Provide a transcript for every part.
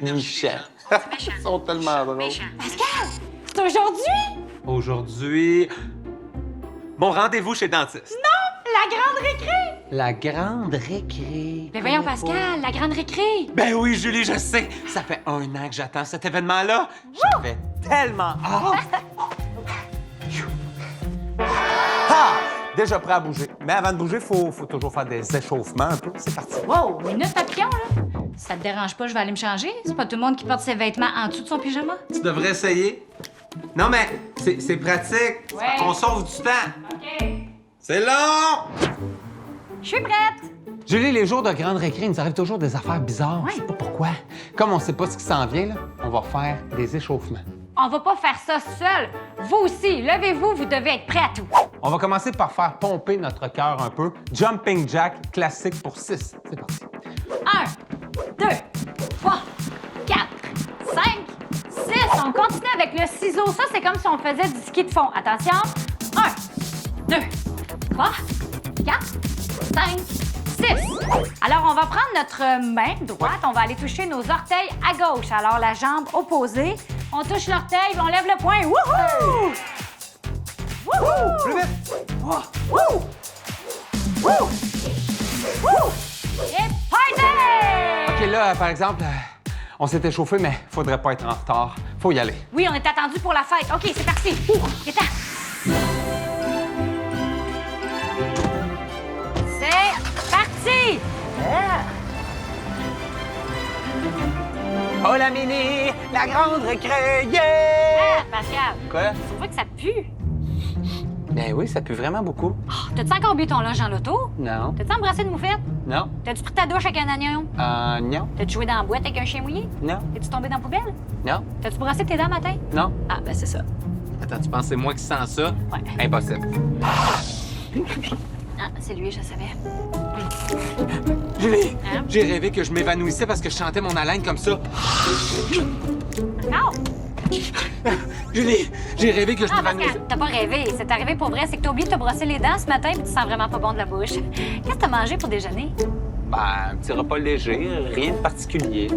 Michel. Ils sont tellement drôles. Pascal, c'est aujourd'hui? Aujourd'hui, mon rendez-vous chez le dentiste. La grande récré! La grande récré. Mais voyons, Pascal, la grande récré! Ben oui, Julie, je sais. Ça fait 1 an que j'attends cet événement-là. J'avais tellement hâte. Ah! Déjà prêt à bouger. Mais avant de bouger, faut toujours faire des échauffements un peu. C'est parti. Wow, minute papillon, là! Ça te dérange pas, je vais aller me changer? C'est pas tout le monde qui porte ses vêtements en dessous de son pyjama? Tu devrais essayer. Non, mais c'est pratique. Ouais. On sauve du temps. OK. C'est long! Je suis prête! Julie, les jours de grande récré, il nous arrive toujours des affaires bizarres. Ouais. Je sais pas pourquoi. Comme on sait pas ce qui s'en vient, là, on va faire des échauffements. On va pas faire ça seul. Vous aussi, levez-vous, vous devez être prêts à tout. On va commencer par faire pomper notre cœur un peu. Jumping jack classique pour 6. C'est parti. 1, 2, 3, 4, 5, 6. On continue avec le ciseau. Ça, c'est comme si on faisait du ski de fond. Attention. 1, 2, 3, 4, 5, 6. Alors, on va prendre notre main droite. On va aller toucher nos orteils à gauche. Alors, la jambe opposée. On touche l'orteil, on lève le poing. Wouhou! Wouhou! Plus vite! Oh. Wouh! Wouh! Wouh! Et party! OK, là, par exemple, on s'est échauffé, mais faudrait pas être en retard. Faut y aller. Oui, on est attendu pour la fête. OK, c'est parti. Viens-t'en. C'est parti! Oh, la mini! La grande récré! Yeah! Ah, Pascal, Quoi? tu vois que ça pue? Ben oui, ça pue vraiment beaucoup. Oh, t'as-tu encore bu ton linge dans l'auto? Non. T'as-tu embrassé de moufette? Non. T'as-tu pris ta douche avec un oignon? Non. T'as-tu joué dans la boîte avec un chien mouillé? Non. T'es-tu tombé dans la poubelle? Non. T'as-tu brossé tes dents matin? Non. Ah, ben c'est ça. Attends, tu penses que c'est moi qui sens ça? Ouais. Impossible. Ah, c'est lui, je savais. Julie, Hein? j'ai rêvé que je m'évanouissais parce que je chantais mon haleine comme ça. Encore? Julie, j'ai rêvé que je Ah, m'évanouissais. Pascal, t'as pas rêvé. C'est arrivé pour vrai. C'est que t'as oublié de te brosser les dents ce matin puis tu sens vraiment pas bon de la bouche. Qu'est-ce que t'as mangé pour déjeuner? Ben, un petit repas léger, rien de particulier.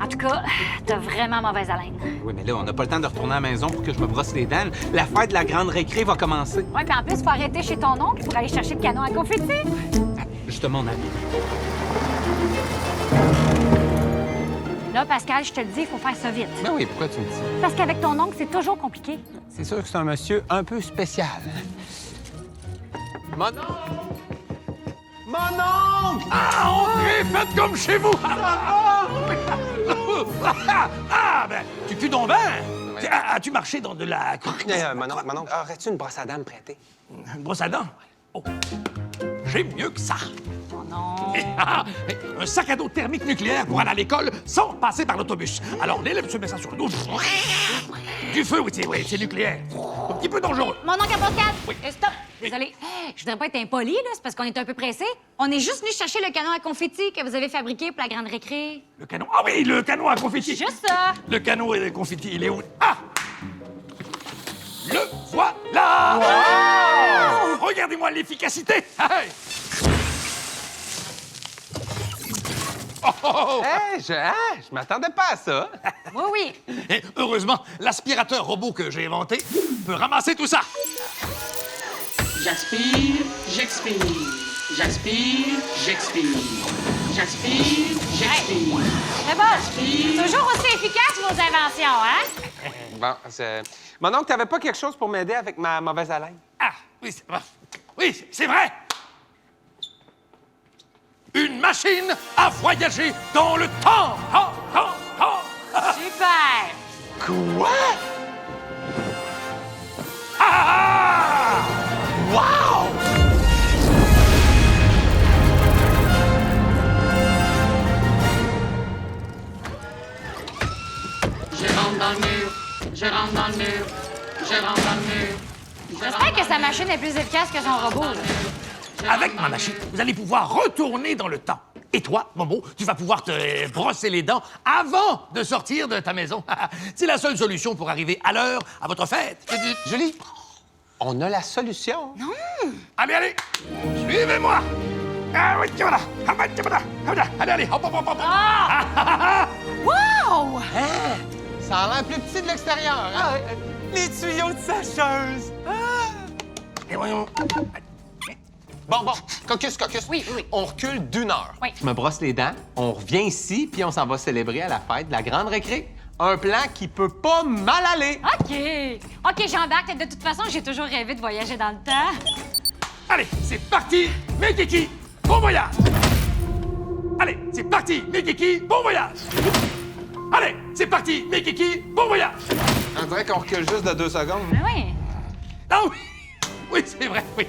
En tout cas, t'as vraiment mauvaise haleine. Oui, mais là, on n'a pas le temps de retourner à la maison pour que je me brosse les dents. La fête de la grande récré va commencer. Ouais, puis en plus, faut arrêter chez ton oncle pour aller chercher le canon à confetti. Justement, mon ami. Là, Pascal, je te le dis, il faut faire ça vite. Ben oui, pourquoi tu me dis? Parce qu'avec ton oncle, c'est toujours compliqué. C'est sûr que c'est un monsieur un peu spécial. Mon oncle! Mon oncle! Ah, entrez, faites comme chez vous! Ben, tu pues donc bien! Ouais. As-tu marché dans de la... Mon oncle, aurais-tu une brosse à dents à me prêter? Une brosse à dents? Oh, j'ai mieux que ça! Oh non! Un sac à dos thermique nucléaire pour aller à l'école sans passer par l'autobus. Alors, l'élève se met ça sur le dos. Du feu, oui, c'est nucléaire. Un petit peu dangereux. Mon oncle à Pascal! Oui. Stop! Désolée. Je voudrais pas être impoli, là, c'est parce qu'on est un peu pressé. On est juste venu chercher le canon à confetti que vous avez fabriqué pour la grande récré. Le canon... Ah oui, le canon à confetti! Juste ça! Le canon et confetti, il est où? Ah! Le voilà! Wow! Regardez-moi l'efficacité! Hey! Oh, oh, oh! Hey, je m'attendais pas à ça. Oui, oui. Et heureusement, l'aspirateur robot que j'ai inventé peut ramasser tout ça. J'aspire, j'expire. J'aspire, j'expire. J'aspire, j'expire. C'est bon. Toujours aussi efficace, vos inventions, hein? Bon, c'est... Mon oncle, t'avais pas quelque chose pour m'aider avec ma mauvaise haleine? Ah, oui, c'est vrai. Une machine à voyager dans le temps. Super! Quoi? Ah! Wow! Je rentre dans le mur, je rentre dans le mur, je rentre dans le mur. J'espère que sa machine est plus efficace que son robot. Avec ma machine, vous allez pouvoir retourner dans le temps. Et toi, Momo, tu vas pouvoir te brosser les dents avant de sortir de ta maison. C'est la seule solution pour arriver à l'heure à votre fête. Julie, on a la solution. Non. Allez, allez, suivez-moi. Ah oui, voilà. Ah, voilà. Allez, allez, hop, hop, hop, hop. Wow! Hein? Ça a l'air plus petit de l'extérieur. Hein? Les tuyaux de sacheuse. Et voyons. Bon, caucus. Oui. On recule d'1 heure. Oui. Je me brosse les dents, on revient ici, puis on s'en va célébrer à la fête de la grande récré. Un plan qui peut pas mal aller. OK, j'embarque. De toute façon, j'ai toujours rêvé de voyager dans le temps. Allez, c'est parti, mes kikis, bon voyage. Allez, c'est parti, mes kikis, bon voyage. Allez, c'est parti, mes kikis, bon voyage. On dirait qu'on recule juste de 2 secondes. Ben oui. Ah oui, oui, c'est vrai, oui.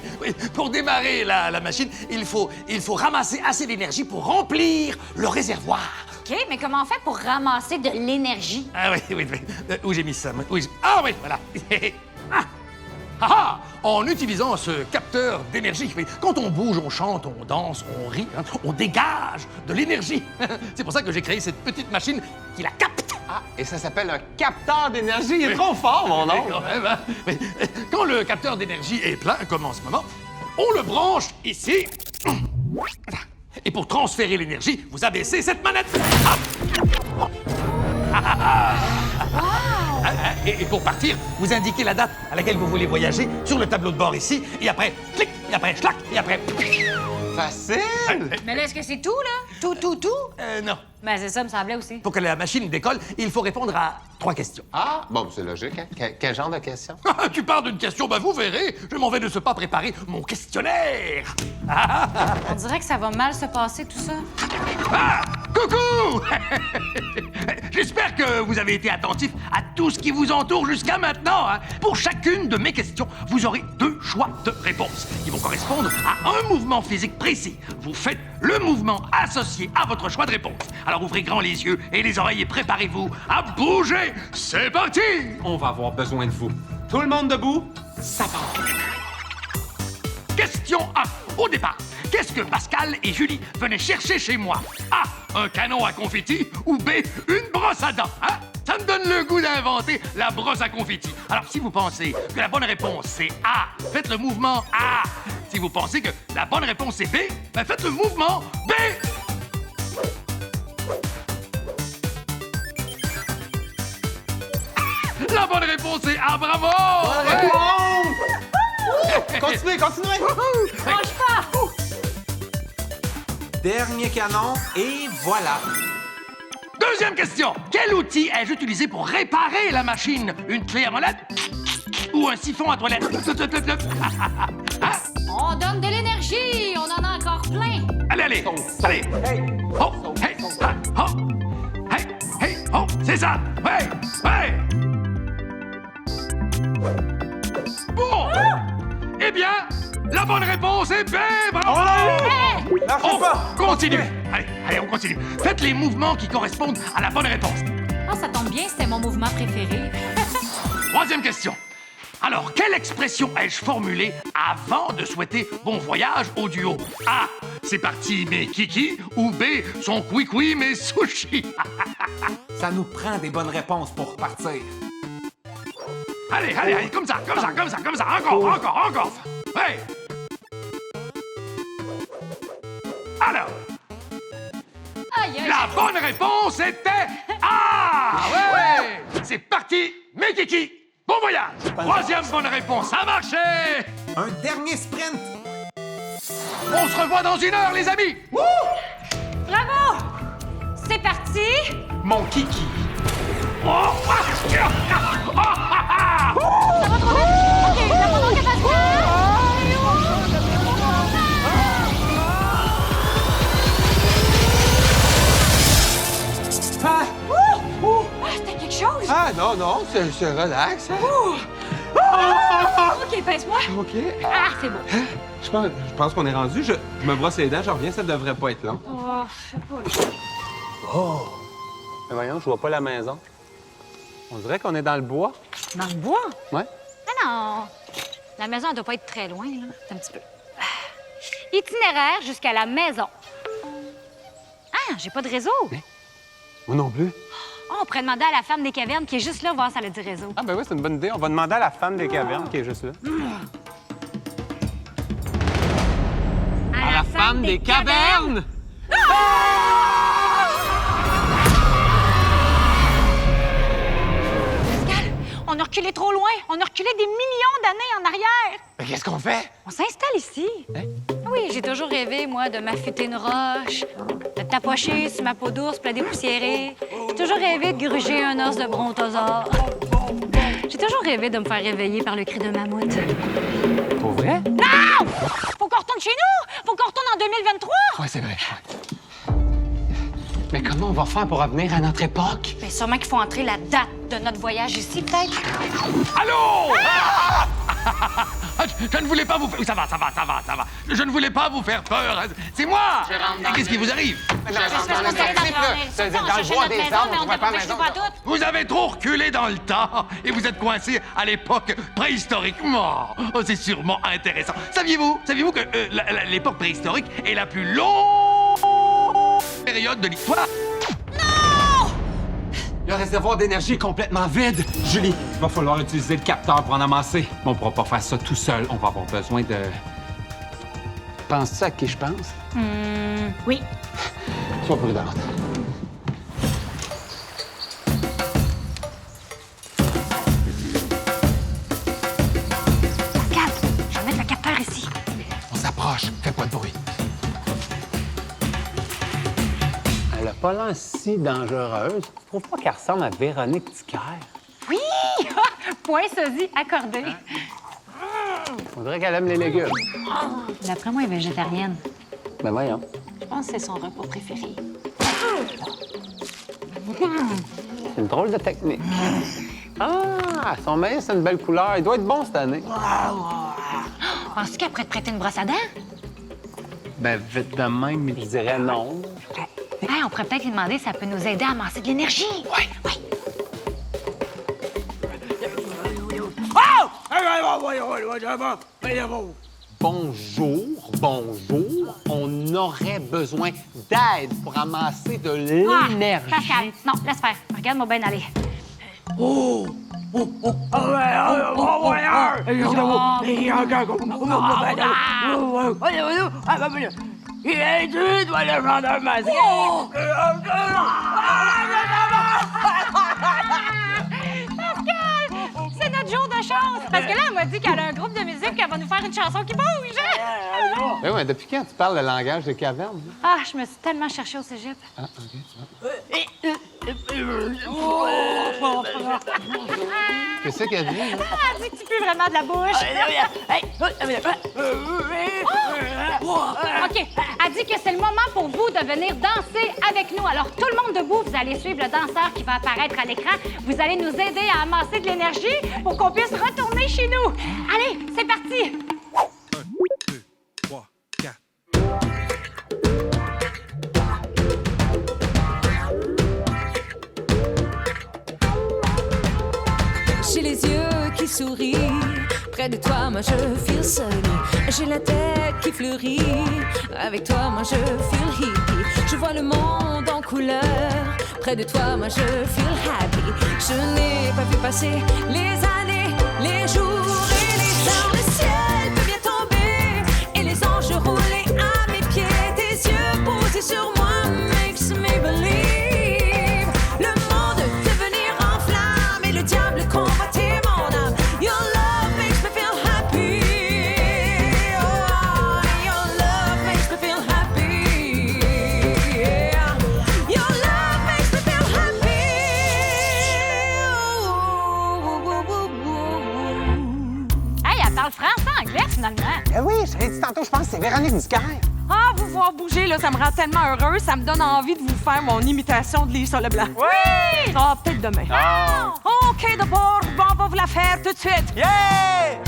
Pour démarrer la machine, il faut ramasser assez d'énergie pour remplir le réservoir. OK, mais comment on fait pour ramasser de l'énergie? Ah oui. Où j'ai mis ça? Ah oui, voilà. En utilisant ce capteur d'énergie. Quand on bouge, on chante, on danse, on rit, hein, on dégage de l'énergie. C'est pour ça que j'ai créé cette petite machine qui la capte. Ah, et ça s'appelle un capteur d'énergie. Il est trop fort, mon Mais oncle. quand même, hein. Mais, quand le capteur d'énergie est plein, comme en ce moment, on le branche ici. Et pour transférer l'énergie, vous abaissez cette manette. Et pour partir, vous indiquez la date à laquelle vous voulez voyager sur le tableau de bord ici, et après, clic, et après, schlac, et après... Facile. Mais là, est-ce que c'est tout, là? Tout? Non. Ben, c'est ça, me semblait aussi. Pour que la machine décolle, il faut répondre à 3 questions. Ah, bon, c'est logique. Hein? Quel genre de question? Tu pars d'une question, ben vous verrez. Je m'en vais de ce pas préparer mon questionnaire. On dirait que ça va mal se passer, tout ça. Ah, coucou! J'espère que vous avez été attentif à tout ce qui vous entoure jusqu'à maintenant. Hein. Pour chacune de mes questions, vous aurez 2 choix de réponse qui vont correspondre à un mouvement physique précis. Vous faites le mouvement associé à votre choix de réponse. Alors ouvrez grand les yeux et les oreilles et préparez-vous à bouger. C'est parti! On va avoir besoin de vous. Tout le monde debout, ça part. Question 1. Au départ, qu'est-ce que Pascal et Julie venaient chercher chez moi? A. Un canon à confetti ou B. Une brosse à dents, hein? Ça me donne le goût d'inventer la brosse à confetti. Alors, si vous pensez que la bonne réponse c'est A, faites le mouvement A. Si vous pensez que la bonne réponse c'est B, ben faites le mouvement B. La bonne réponse c'est A, bravo! Ouais. Continuez. Mange pas! Dernier canon, et voilà. Deuxième question. Quel outil ai-je utilisé pour réparer la machine? Une clé à molette ou un siphon à toilette? Hein? On donne de l'énergie! On en a encore plein! Allez. Hey. Oh, hey, ah, oh. Hey, oh, c'est ça. Ouais. Bon. Eh bien, la bonne réponse est B. Bravo. Lâchez pas. Continue. Allez, on continue. Faites les mouvements qui correspondent à la bonne réponse. Oh, ça tombe bien, c'était mon mouvement préféré. Troisième question. Alors, quelle expression ai-je formulée avant de souhaiter bon voyage au duo? A. C'est parti, mes kikis. Ou B. Son couicoui, mes sushis. Ça nous prend des bonnes réponses pour partir. Allez, comme ça. Encore. Ouais. Alors, Aïe! la bonne réponse était A. Ouais. C'est parti, mes kikis. Bon voyage. Troisième bonne réponse, ça a marché. Un dernier sprint. On se revoit dans 1 heure, les amis. Bravo! C'est parti! Mon kiki. Oh. Ça va trop vite! OK, l'abandon de Pascal! C'était quelque chose! Ah, non, c'est relax. Hein? OK, pince-moi! OK. Ah, c'est beau. Je pense qu'on est rendu. Je me brosse les dents, je reviens, ça devrait pas être long. Oh, je sais pas. Mais voyons, je vois pas la maison. On dirait qu'on est dans le bois. Dans le bois? Ouais. Ah non! La maison, elle doit pas être très loin, là. C'est un petit peu. Itinéraire jusqu'à la maison. j'ai pas de réseau. Moi non plus. Oh, on pourrait demander à la femme des cavernes qui est juste là voir si elle a du réseau. Ah, ben oui, c'est une bonne idée. On va demander à la femme des cavernes qui est juste là. À la femme des cavernes! Pascal, on a reculé trop loin. On a reculé des millions d'années en arrière. Mais qu'est-ce qu'on fait? On s'installe ici. Oui, j'ai toujours rêvé, moi, de m'affûter une roche, de tapocher sur ma peau d'ours pour la dépoussiérer. J'ai toujours rêvé de gruger un os de brontosaure. J'ai toujours rêvé de me faire réveiller par le cri d'un mammouth. Pour vrai? Non! Faut qu'on retourne chez nous! Faut qu'on retourne en 2023! Oui, c'est vrai. Ouais. Mais comment on va faire pour revenir à notre époque? Bien, sûrement qu'il faut entrer la date de notre voyage ici, peut-être. Allô? Ah! Je ne voulais pas vous faire... Ça va. Je ne voulais pas vous faire peur. C'est moi! Je rentre dans Qu'est-ce qui vous arrive? C'est parce qu'on est allé dans le bois des arbres, on ne pas maison. Vous avez trop reculé dans le temps et vous êtes coincé à l'époque préhistorique. Oh, c'est sûrement intéressant. Saviez-vous que l'époque préhistorique est la plus longue période de l'histoire? Le réservoir d'énergie est complètement vide. Julie, il va falloir utiliser le capteur pour en amasser. Mais on pourra pas faire ça tout seul. On va avoir besoin de... Penses-tu à qui je pense? Oui. Sois prudente. Pascal, je vais mettre le capteur ici. On s'approche. Fais pas de bruit. Elle a pas l'air si dangereuse. Tu trouves pas qu'elle ressemble à Véronique Dicker? Oui! Point sosie accordé. On dirait qu'elle aime les légumes. D'après moi, elle est végétarienne. Ben voyons. Je pense que c'est son repas préféré. C'est une drôle de technique. Ah, son maïs, c'est une belle couleur. Il doit être bon cette année. Penses-tu qu'elle pourrait te prêter une brosse à dents? Ben, vite de même, je dirais non. Hey, on pourrait peut-être lui demander si ça peut nous aider à amasser de l'énergie. Oui. Bonjour. On aurait besoin d'aide pour amasser de l'énergie. Pascal, non, laisse faire. Regarde-moi bien aller. Pascal, c'est notre jour de chance. Parce que là, elle m'a dit qu'elle a un groupe de musique qu'elle va nous faire une chanson qui bouge. Ben oui, depuis quand tu parles le langage des cavernes? Ah, je me suis tellement cherchée au cégep. Ah, OK. Qu'est-ce qu'elle dit? Hein? Elle dit que tu pues vraiment de la bouche. OK. Elle dit que c'est le moment pour vous de venir danser avec nous. Alors, tout le monde debout, vous allez suivre le danseur qui va apparaître à l'écran. Vous allez nous aider à amasser de l'énergie pour qu'on puisse retourner chez nous. Allez, c'est parti. 1, 2, 3, 4. J'ai les yeux qui sourient, près de toi, moi je feel sunny. J'ai la tête qui fleurit, avec toi, moi je feel hippie. Je vois le monde en couleur, près de toi, moi je feel happy. Je n'ai pas vu passer les années, les jours et les heures. Le ciel peut bien tomber et les anges rouler à mes pieds. Tes yeux posés sur moi makes me believe. Le monde devenir en flamme et le diable combattre mon âme. Your love makes me feel happy. Oh, your love makes me feel happy. Yeah. Your love makes me feel happy. Hey, elle parle français-anglais, finalement. Ben oui, je l'ai dit tantôt, je pense que c'est Véronique Dicker. Ah, vous voir bouger, là, ça me rend tellement heureuse. Ça me donne envie de vous faire mon imitation de Lisa Leblanc. Oui! Ah, peut-être demain. Ah! OK, d'abord, bon, on va vous la faire tout de suite. Yeah!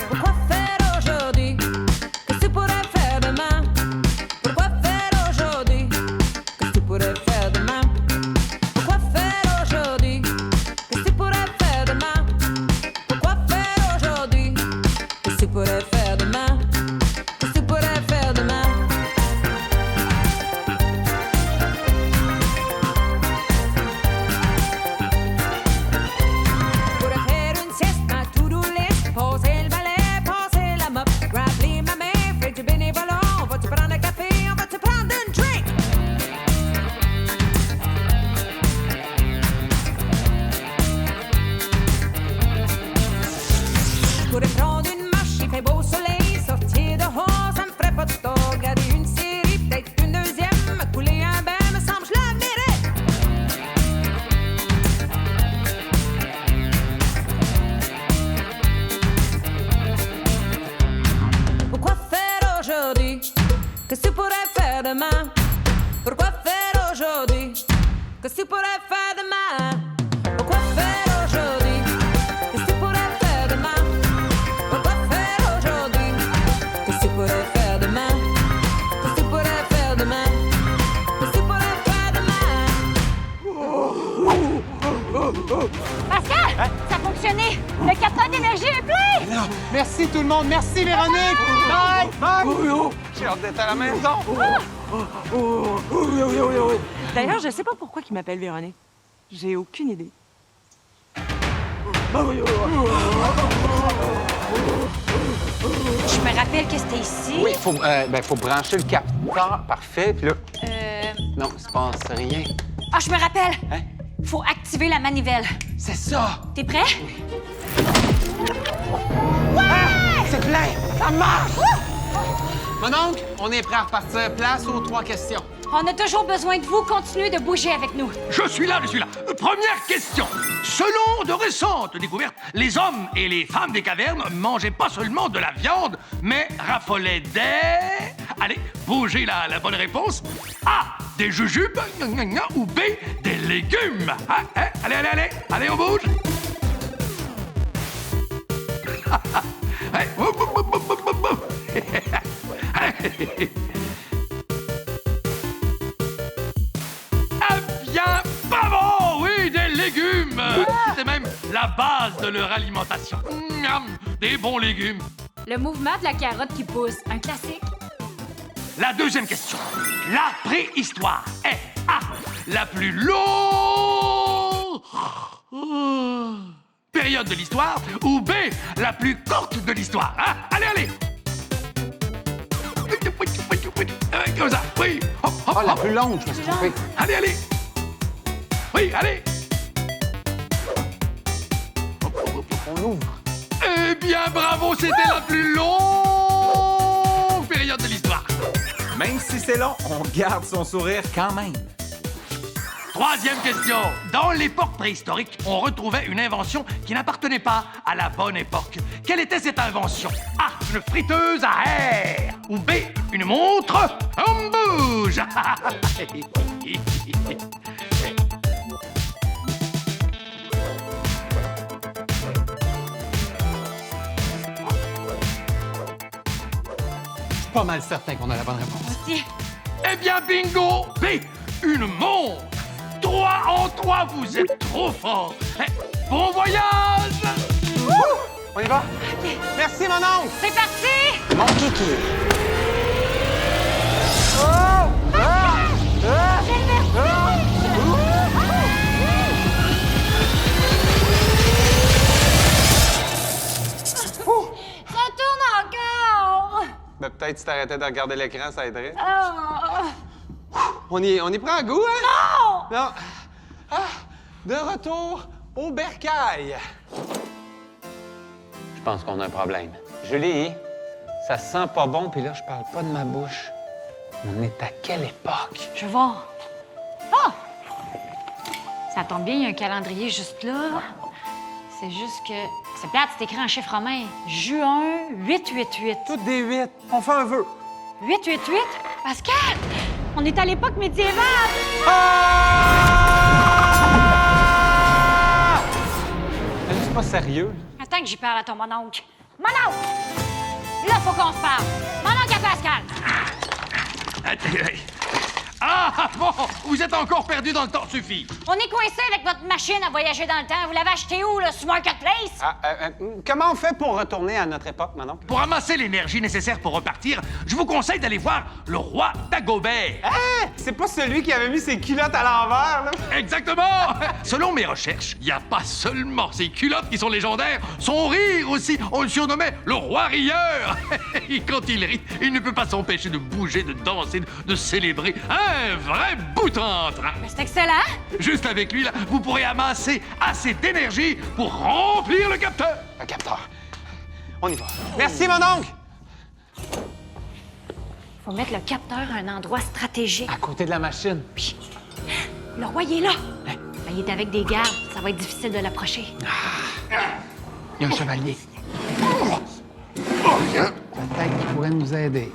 Pourquoi faire aujourd'hui? Qu'est-ce que tu pourrais faire demain? Pourquoi faire aujourd'hui? Qu'est-ce que tu pourrais faire demain? Pourquoi faire aujourd'hui? Qu'est-ce que tu pourrais faire demain? Pourquoi faire pourrais faire demain? Pourquoi faire aujourd'hui? Qu'est-ce que tu pourrais faire demain? Pourquoi faire aujourd'hui? Qu'est-ce que tu pourrais faire demain? Qu'est-ce que tu pourrais faire demain? Qu'est-ce que tu pourrais faire demain? Pascal! Ça a fonctionné! Le capteur d'énergie est plein! Merci tout le monde. Merci, Véronique. Bye! Bye! J'ai hâte d'être à la maison. D'ailleurs, je sais pas pourquoi il m'appelle Véronique. J'ai aucune idée. Je me rappelle que c'était ici. Oui, faut brancher le capteur. Parfait. Puis là... Non, il se passe rien. Ah, je me rappelle! Hein? Faut activer la manivelle. C'est ça! T'es prêt? C'est plein! Ça marche! Mon oncle, on est prêt à repartir. Place aux 3 questions. On a toujours besoin de vous. Continuez de bouger avec nous. Je suis là. Première question. Selon de récentes découvertes, les hommes et les femmes des cavernes mangeaient pas seulement de la viande, mais raffolaient des... Allez, bougez la bonne réponse. A, des jujubes, ou B, des légumes. Allez, on bouge. Hey, Eh bien, bravo! Oui, des légumes! C'était même la base de leur alimentation. Miam, des bons légumes. Le mouvement de la carotte qui pousse, un classique. La deuxième question. La préhistoire est A, la plus longue période de l'histoire, ou B, la plus courte de l'histoire. Hein? Allez! Comme ça, oui. Hop, hop, Oh, la hop. plus longue, je me suis trompé. Allez! Oui, allez! On ouvre. Eh bien, bravo, c'était la plus longue période de l'histoire. Même si c'est long, on garde son sourire quand même. Troisième question. Dans l'époque préhistorique, on retrouvait une invention qui n'appartenait pas à la bonne époque. Quelle était cette invention? A, une friteuse à air. Ou B, une montre. On bouge. Je suis pas mal certain qu'on a la bonne réponse. Aussi. Eh bien, bingo! B, une montre. 3 en 3, vous êtes trop forts. Bon voyage! On y va? Merci, mon oncle! C'est parti! Mon kiki! Ça tourne encore! Ben, peut-être si t'arrêtais de regarder l'écran, ça aiderait. Oh. On y prend goût, hein? Non! Non. Ah, de retour au bercail. Je pense qu'on a un problème. Julie, ça sent pas bon, puis là, je parle pas de ma bouche. On est à quelle époque? Je vais voir. Oh! Ça tombe bien, il y a un calendrier juste là. C'est juste que... C'est plate, c'est écrit en chiffre romain. Juin 888. Toutes des 8. On fait un vœu. 888? Pascal! On est à l'époque médiévale! C'est pas sérieux. Attends que j'y parle à ton mononcle. Mononcle! Là, faut qu'on se parle. Mononcle à Pascal! Ah, bon, vous êtes encore perdu dans le temps, suffit. On est coincé avec votre machine à voyager dans le temps. Vous l'avez acheté où, là, sur Marketplace? Comment on fait pour retourner à notre époque, maintenant? Pour amasser l'énergie nécessaire pour repartir, je vous conseille d'aller voir le roi Dagobert. Hein? C'est pas celui qui avait mis ses culottes à l'envers, là? Exactement! Selon mes recherches, il n'y a pas seulement ses culottes qui sont légendaires, son rire aussi. On le surnommait le roi rieur. Et quand il rit, il ne peut pas s'empêcher de bouger, de danser, de célébrer. Un vrai bout en train. Mais c'est excellent! Juste avec lui, là, vous pourrez amasser assez d'énergie pour remplir le capteur. Un capteur. On y va. Merci, mon oncle! Faut mettre le capteur à un endroit stratégique. À côté de la machine. Le roi, il est là. Ben, il est avec des gardes. Ça va être difficile de l'approcher. Il y a un chevalier. Peut-être qu'il pourrait nous aider.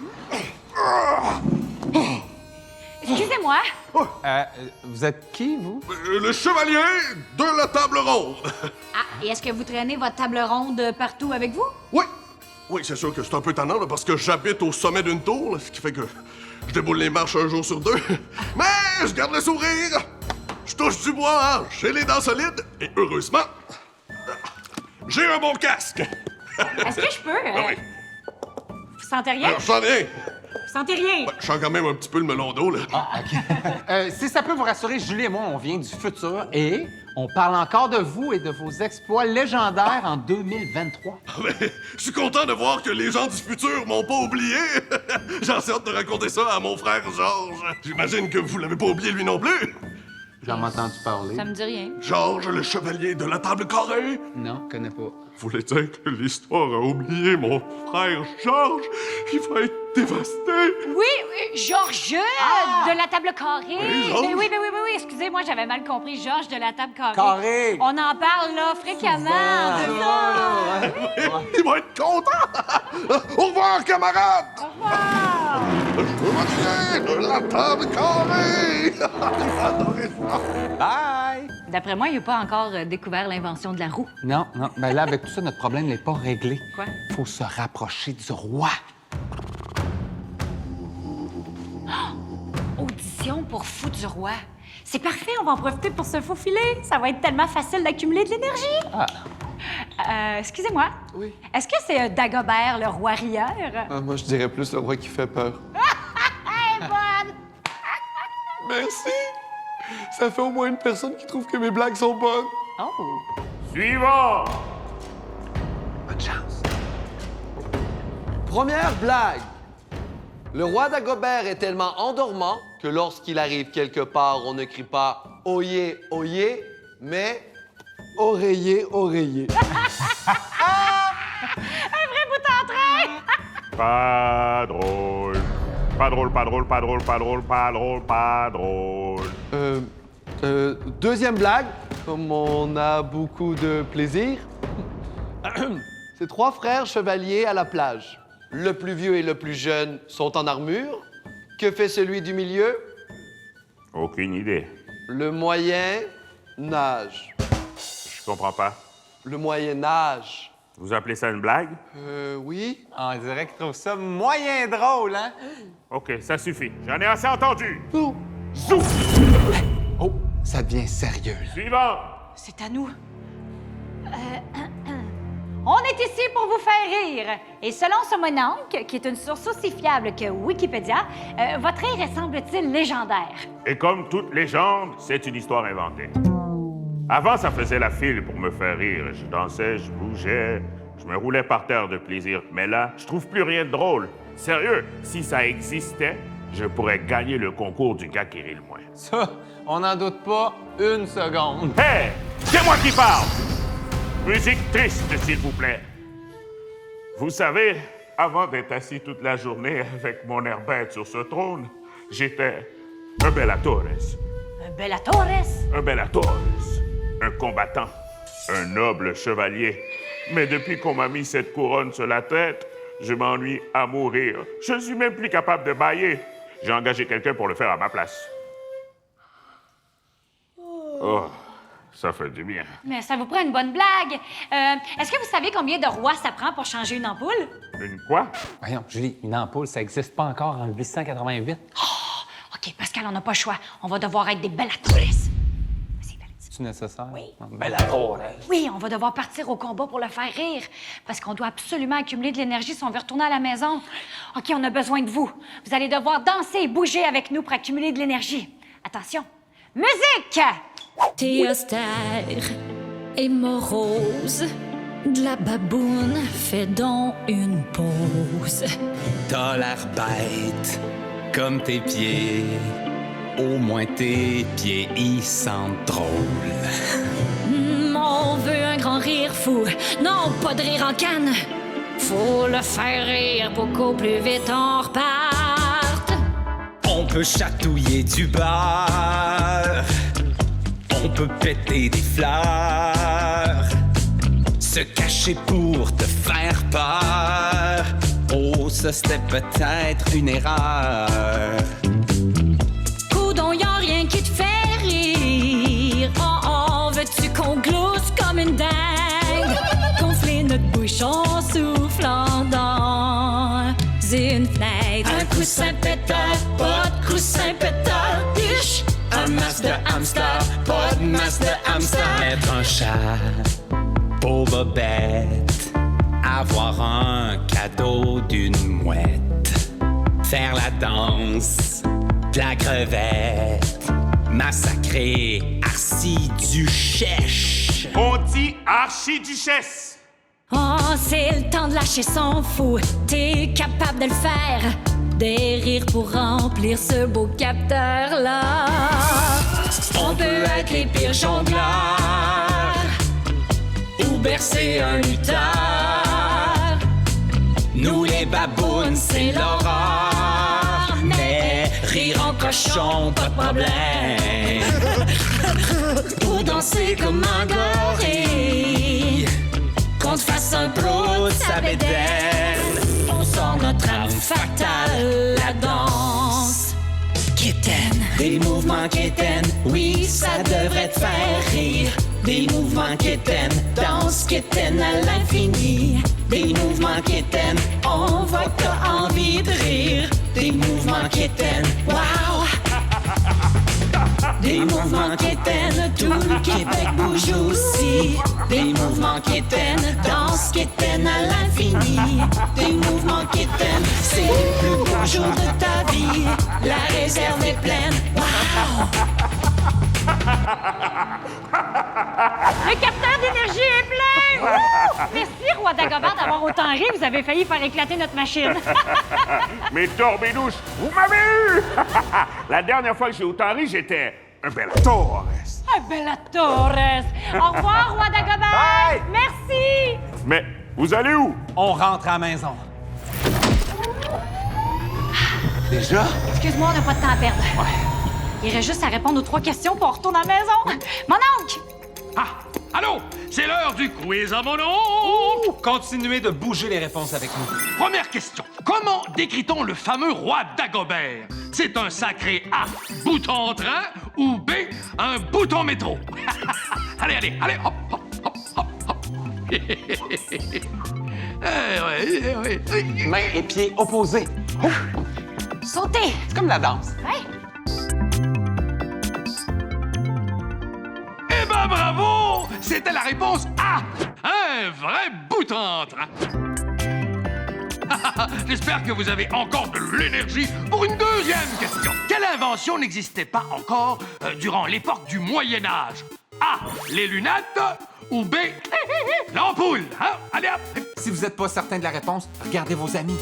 Excusez-moi, excusez-moi. Vous êtes qui, vous? Le chevalier de la table ronde. Ah, et est-ce que vous traînez votre table ronde partout avec vous? Oui. Oui, c'est sûr que c'est un peu tannant, là, parce que j'habite au sommet d'une tour, là, ce qui fait que je déboule les marches un jour sur deux. Mais je garde le sourire. Je touche du bois, hein. J'ai les dents solides. Et heureusement, j'ai un bon casque. Est-ce que je peux? Ah oui. Vous sentez rien? Alors, je sens rien. Vous sentez rien? Je sens quand même un petit peu le melon d'eau, là. Si ça peut vous rassurer, Julie et moi, on vient du futur et on parle encore de vous et de vos exploits légendaires en 2023. Mais je suis content de voir que les gens du futur m'ont pas oublié. J'ai assez hâte de raconter ça à mon frère Georges. J'imagine que vous l'avez pas oublié lui non plus. J'en ai entendu parler. Ça me dit rien. Georges, le chevalier de la table carrée. Non, connais pas. Vous voulez dire que l'histoire a oublié mon frère Georges? Il va être dévasté. Oui, Georges de la table carrée. Oui, Georges. Oui, excusez-moi, j'avais mal compris. Georges de la table carrée. Carré. On en parle, là, fréquemment. de ça. Il va être content. Au revoir, camarades. Au revoir. Le chevalier de la table carrée. Adoré ça. Bye! D'après moi, il n'a pas encore découvert l'invention de la roue. Non. Ben là, avec tout ça, notre problème n'est pas réglé. Quoi? Faut se rapprocher du roi. Audition pour fou du roi. C'est parfait, on va en profiter pour se faufiler. Ça va être tellement facile d'accumuler de l'énergie. Excusez-moi. Oui. Est-ce que c'est Dagobert, le roi rieur? Moi, je dirais plus le roi qui fait peur. Bonne! Merci! Ça fait au moins une personne qui trouve que mes blagues sont bonnes. Oh! Suivant! Bonne chance. Première blague. Le roi Dagobert est tellement endormant que lorsqu'il arrive quelque part, on ne crie pas « Oyez, oyez », mais « Oreiller, oreiller ». Un vrai bout en train! Pas drôle. Pas drôle, pas drôle, pas drôle, pas drôle, pas drôle, pas drôle. Deuxième blague, comme on a beaucoup de plaisir. C'est trois frères chevaliers à la plage. Le plus vieux et le plus jeune sont en armure. Que fait celui du milieu? Aucune idée. Le moyen nage. Je comprends pas. Le moyen âge. Vous appelez ça une blague? Oui. On dirait qu'il trouve ça moyen drôle, hein? OK, ça suffit. J'en ai assez entendu. Oh. Oh, ça devient sérieux, là. Suivant! C'est à nous. On est ici pour vous faire rire. Et selon ce mononcle, qui est une source aussi fiable que Wikipédia, votre rire semble-t-il légendaire. Et comme toute légende, c'est une histoire inventée. Avant, ça faisait la file pour me faire rire. Je dansais, je bougeais, je me roulais par terre de plaisir. Mais là, je trouve plus rien de drôle. Sérieux, si ça existait, je pourrais gagner le concours du gars qui rit le moins. Ça, on n'en doute pas une seconde. Hey! C'est moi qui parle! Musique triste, s'il vous plaît. Vous savez, avant d'être assis toute la journée avec mon air bête sur ce trône, j'étais un Bellatores. Un Bellatores? Un Bellatores. Un combattant. Un noble chevalier. Mais depuis qu'on m'a mis cette couronne sur la tête, je m'ennuie à mourir. Je suis même plus capable de bailler. J'ai engagé quelqu'un pour le faire à ma place. Oh, ça fait du bien. Mais ça vous prend une bonne blague. Est-ce que vous savez combien de rois ça prend pour changer une ampoule? Une quoi? Voyons, Julie, une ampoule, ça n'existe pas encore en 888. OK, Pascal, on n'a pas le choix. On va devoir être des Bellatores. C'est nécessaire? Oui. Bellator, hein? Oui, on va devoir partir au combat pour le faire rire. Parce qu'on doit absolument accumuler de l'énergie si on veut retourner à la maison. OK, on a besoin de vous. Vous allez devoir danser et bouger avec nous pour accumuler de l'énergie. Attention. Musique! T'es austère et morose. De la baboune, fais donc une pause. T'as l'air bête, comme tes pieds. Au moins tes pieds, ils sentent drôle. On veut un grand rire fou, non pas de rire en canne. Faut le faire rire pour qu'au plus vite on reparte. On peut chatouiller du beurre. On peut péter des fleurs. Se cacher pour te faire peur. Oh, ça c'était peut-être une erreur. hamster, pas de masse de hamster. Mettre un chat pour Bobette, avoir un cadeau d'une mouette, faire la danse de la crevette, massacrer Archiduchesse. On dit archiduchesse. Oh, c'est le temps de lâcher son fou. T'es capable de le faire. Des rires pour remplir ce beau capteur-là. On peut être les pires jongleurs Ou bercer un lutteur. Nous les babounes, c'est l'horreur. Mais rire en cochon, pas de problème. Ou danser comme un gorille. Qu'on te fasse un prout, sa bédaine. On sort notre arme fatale, la danse. Kitten. Des mouvements kitten, oui, ça devrait te faire rire. Des mouvements kitten, danse kitten à l'infini. Des mouvements kitten, on voit que t'as envie de rire. Des mouvements kitten, wow! Des mouvements kitten, tout le Québec bouge aussi. Des mouvements kitten, danse kitten à l'infini. Des mouvements kitten, c'est le plus beau jour de ta vie. La réserve est pleine, wow! Le capteur d'énergie est plein! Wouh! Merci, Roi Dagobert, d'avoir autant ri. Vous avez failli faire éclater notre machine. Mais Torbidouche, vous m'avez eu! La dernière fois que j'ai autant ri, j'étais un Bellatores. Un Bellatores! Au revoir, Roi Dagobert! Bye! Merci! Mais vous allez où? On rentre à la maison. Déjà? Excuse-moi, on n'a pas de temps à perdre. Il reste juste à répondre aux 3 questions pour on retourne à la maison. Mon oncle! Ah! Allô? C'est l'heure du quiz à mon oncle! Continuez de bouger les réponses avec nous. Première question. Comment décrit-on le fameux roi Dagobert? C'est un sacré A, bouton train, ou B, un bouton métro? Allez, hop, hop, hop, hop, hop. Ouais. Mains et pieds opposés. Sautez! C'est comme la danse. Ouais. Eh ben bravo! C'était la réponse A! Un vrai bouton en train! J'espère que vous avez encore de l'énergie pour une deuxième question. Quelle invention n'existait pas encore durant l'époque du Moyen Âge? A. Les lunettes ou B. L'ampoule? Hein? Allez hop! Si vous n'êtes pas certain de la réponse, regardez vos amis.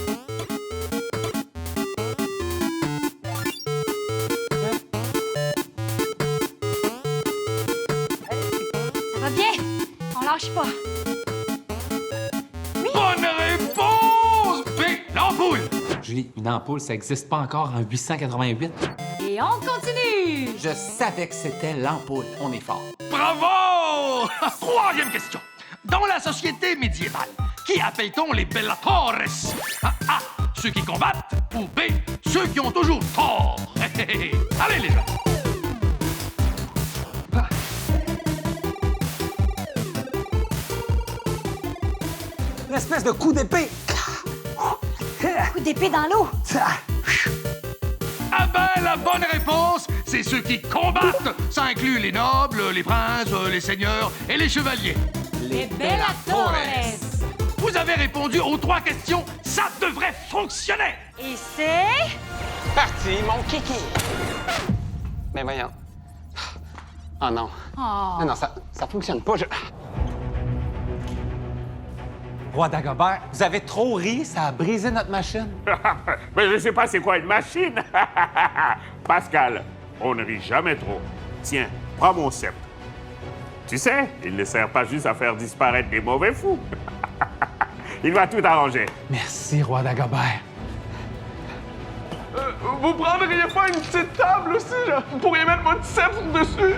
Ça va bien? On lâche pas. Bonne réponse! B. L'ampoule! Julie, une ampoule, ça n'existe pas encore en 888. Et on continue! Je savais que c'était l'ampoule. On est fort. Bravo! Troisième question. Dans la société médiévale, qui appelle-t-on les Bellatores? A. Ceux qui combattent ou B. Ceux qui ont toujours tort? Allez les gens! Une espèce de coup d'épée. Coup d'épée dans l'eau. Ah ben, la bonne réponse, c'est ceux qui combattent. Ça inclut les nobles, les princes, les seigneurs et les chevaliers. Les Bellatores. Vous avez répondu aux 3 questions, ça devrait fonctionner. Et c'est... Parti, mon kiki. Mais voyons. Oh non. Oh. Non, ça fonctionne pas. Roi Dagobert, vous avez trop ri, ça a brisé notre machine. Mais je sais pas c'est quoi une machine. Pascal, on ne rit jamais trop. Tiens, prends mon sceptre. Tu sais, il ne sert pas juste à faire disparaître des mauvais fous. Il va tout arranger. Merci, Roi Dagobert. Vous prendriez pas une petite table aussi, là? Vous pourriez mettre votre sceptre dessus.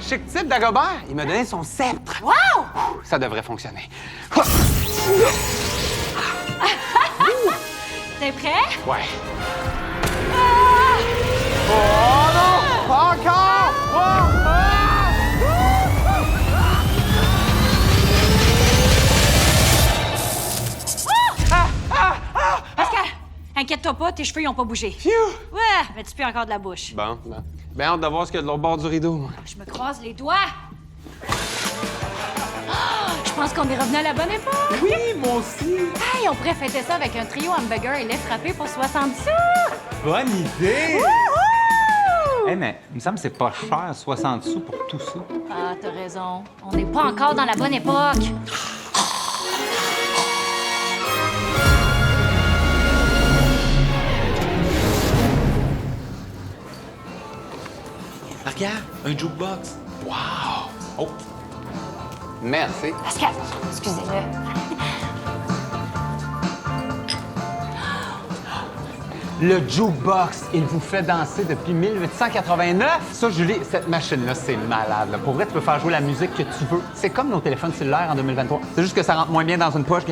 Chic type, Dagobert. Il m'a donné son sceptre. Wow! Ça devrait fonctionner. T'es prêt? Ouais. Oh non! Pas encore! Pascal, un inquiète-toi pas, tes cheveux, ils ont pas bougé. Phew! Ouais, mais tu peux encore de la bouche. Bon, ben hâte de voir ce qu'il y a de l'autre bord du rideau. Je me croise les doigts. Je pense qu'on est revenu à la bonne époque. Oui, moi aussi. Hey, on pourrait fêter ça avec un trio hamburger et lait frappé pour 60 sous. Bonne idée! Wouhou! Eh, mais il me semble que c'est pas cher, 60 sous pour tout ça. Ah, t'as raison. On n'est pas encore dans la bonne époque. Regarde, un jukebox. Wow! Oh! Merci. Pascal, excusez-le. Le jukebox, il vous fait danser depuis 1889. Ça, Julie, cette machine-là, c'est malade. Là. Pour vrai, tu peux faire jouer la musique que tu veux. C'est comme nos téléphones cellulaires en 2023. C'est juste que ça rentre moins bien dans une poche.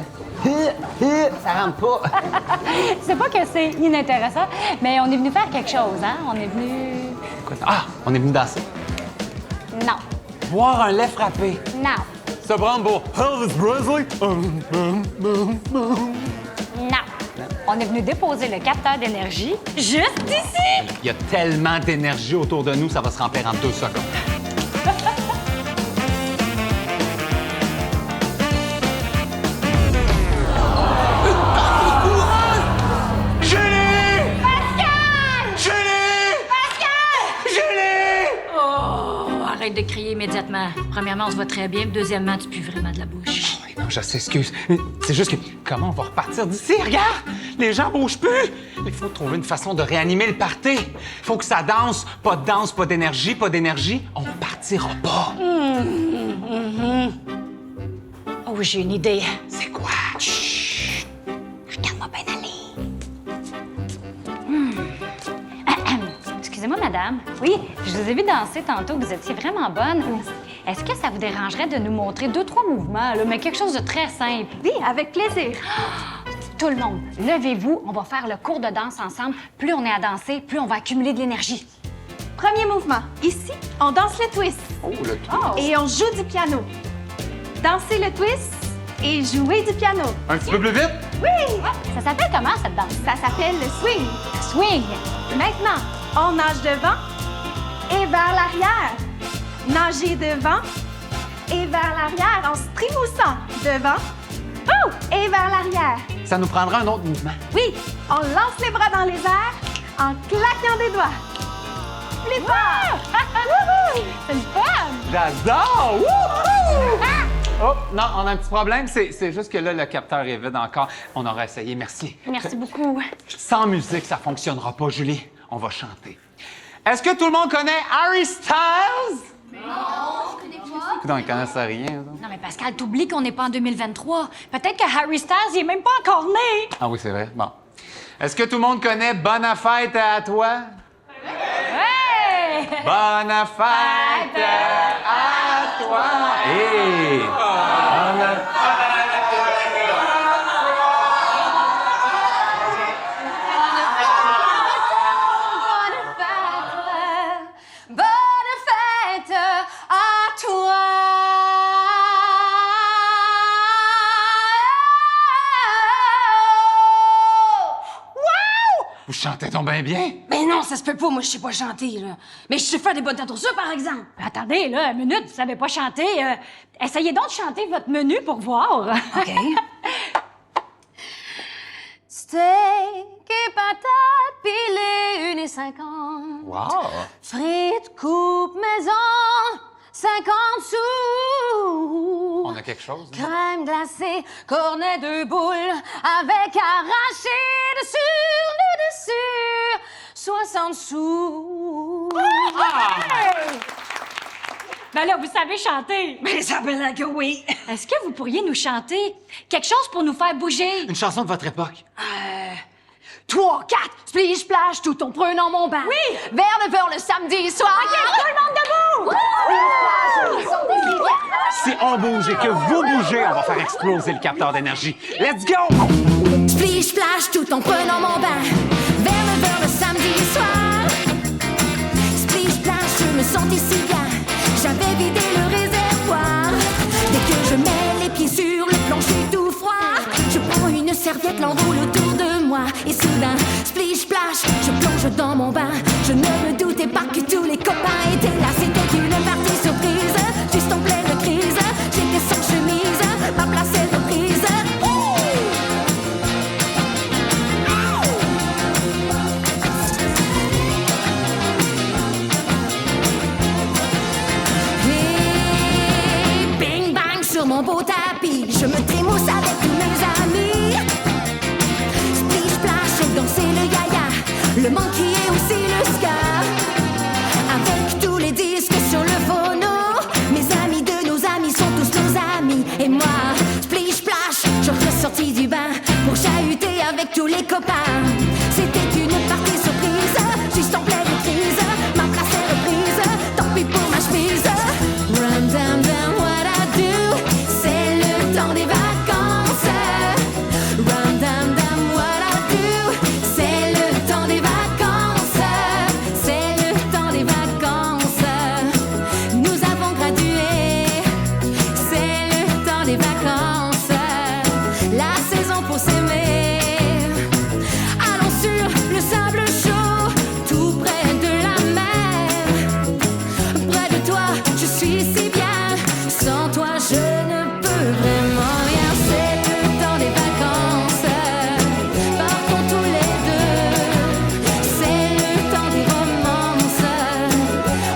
Ça rentre pas. C'est pas que c'est inintéressant, mais on est venu faire quelque chose, hein? On est venu... Écoute, on est venu danser. Non. Boire un lait frappé. Non. Se prendre pour Elvis Presley. Non. On est venu déposer le capteur d'énergie juste ici. Il y a tellement d'énergie autour de nous, ça va se remplir en 2 secondes. Arrête de crier immédiatement. Premièrement, on se voit très bien. Deuxièmement, tu pues vraiment de la bouche. Oh, non, je s'excuse. C'est juste que comment on va repartir d'ici? Regarde! Les gens bougent plus! Il faut trouver une façon de réanimer le party. Il faut que ça danse. Pas de danse, pas d'énergie, pas d'énergie. On partira pas. Oh, j'ai une idée. C'est quoi? Chut! Regarde-moi bien aller. Excusez-moi, madame. Oui, je vous ai vu danser tantôt. Vous étiez vraiment bonne. Est-ce que ça vous dérangerait de nous montrer 2-3 mouvements, là, mais quelque chose de très simple? Oui, avec plaisir. Tout le monde, levez-vous. On va faire le cours de danse ensemble. Plus on est à danser, plus on va accumuler de l'énergie. Premier mouvement. Ici, on danse le twist. Oh, le twist. Oh. Et on joue du piano. Dansez le twist et jouez du piano. Un petit peu plus vite? Oui! Ça s'appelle comment, cette danse? Ça s'appelle le swing. Swing. Maintenant, on nage devant et vers l'arrière. Nager devant et vers l'arrière en se trémoussant. Devant et vers l'arrière. Ça nous prendra un autre mouvement. Oui, on lance les bras dans les airs en claquant des doigts. Plus fort! C'est le fun! J'adore! Wouhou! Oh, non, on a un petit problème. C'est juste que là, le capteur est vide encore. On aura essayé. Merci. Merci beaucoup. Sans musique, ça fonctionnera pas, Julie. On va chanter. Est-ce que tout le monde connaît Harry Styles? Non, je connais pas. Non, ils connaissent rien. Ça. Non, mais Pascal, t'oublies qu'on n'est pas en 2023. Peut-être que Harry Styles, il est même pas encore né. Ah oui, c'est vrai. Bon. Est-ce que tout le monde connaît Bonne fête à toi? Hey! Bonne fête à toi! Hey! Bonne Bonne fête à toi! Wow! Vous chantez donc bien bien. Mais non, ça se peut pas, moi je sais pas chanter, là. Mais je sais faire des bonnes têtes ça, par exemple. Attendez, là, une minute, vous savez pas chanter. Essayez donc de chanter votre menu pour voir. OK. Steak et patates pilées, 1,50. Wow! Frites coupe maison, 50 sous. On a quelque chose. Hein? Crème glacée, cornet de boule, avec arraché sur le dessus, 60 sous. Hey! Ben là, vous savez chanter. Mais ça veut dire que oui. Est-ce que vous pourriez nous chanter quelque chose pour nous faire bouger? Une chanson de votre époque. 3, 4, splish, splash, tout en prenant mon bain. Oui! Vers 9h le samedi soir. OK, tout le monde debout! Si on bouge et que vous bougez, on va faire exploser le capteur d'énergie. Let's go! Splish splash tout en prenant mon bain. Vers 9h le samedi soir. Splish splash, je me sentais si bien. J'avais vidé le réservoir. Dès que je mets les pieds sur le plancher tout froid, je prends une serviette, l'enroule autour de moi et et soudain, splish splash, je plonge dans mon bain. Je ne me doutais pas que tous les copains étaient là. C'était une partie surprise, juste en pleine crise. J'étais sans chemise, ma place est reprise. Et bing bang sur mon beau tapis, je me trémousse avec tous mes amis. Splish splash et danser le yaya, le monkey et aussi le ska. Avec tous les disques sur le phono, mes amis de nos amis sont tous nos amis. Et moi, splish splash, je ressortis du bain pour chahuter avec tous les copains. C'était une partie surprise, juste en pleine crise. Ma place est reprise, tant pis pour ma chemise. Run down down what I do, c'est le temps des vacances. Run down down what I do, c'est le temps des vacances. C'est le temps des vacances. Nous avons gradué, c'est le temps des vacances. La saison pour s'aimer. Allons sur le sable chaud, tout près de la mer. Près de toi, je suis si bien. Sans toi, je ne peux vraiment rien. C'est le temps des vacances. Partons tous les deux. C'est le temps des romances.